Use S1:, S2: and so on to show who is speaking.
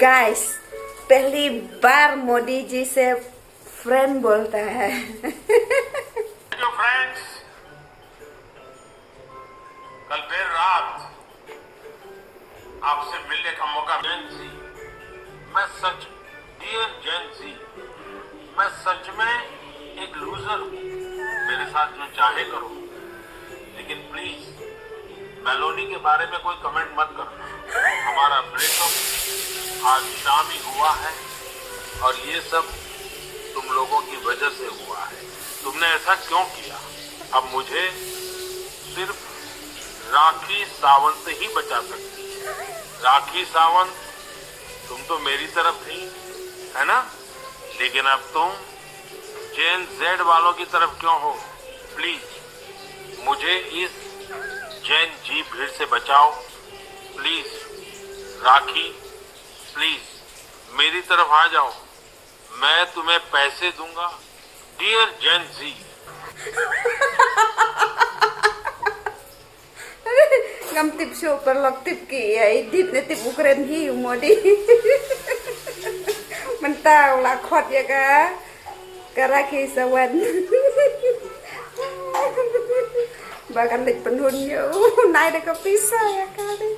S1: Guys, पहली बार मोदी जी से friend बोलता है।
S2: जो फ्रेंड्स, कल देर रात आपसे मिलने का मौका जैनसी, मैं सच डियर जैनसी, मैं सच में एक लूजर हूँ। मेरे साथ जो चाहे करो, लेकिन प्लीज मेलोनी के बारे में कोई कमेंट मत करना। हमारा ब्रेकअप आज शाम ही हुआ है और ये सब तुम लोगों की वजह से हुआ है। तुमने ऐसा क्यों किया? अब मुझे सिर्फ राखी सावंत ही बचा सकती है। राखी सावंत, तुम तो मेरी तरफ थी, है ना? लेकिन अब तुम जेन जेड वालों की तरफ क्यों हो? प्लीज मुझे इस जैन जी भीड़ से बचाओ। प्लीज राखी, प्लीज मेरी तरफ आ जाओ, मैं तुम्हें पैसे दूंगा। Dear Jain ji.
S1: Ngam tip super lock tip ki ya edit na tip Ukraine hi modi. Mentau lah khot ya ka. Karaki sawan. Bahkan dik penhun yo. Nai dah ke pisah ya kali.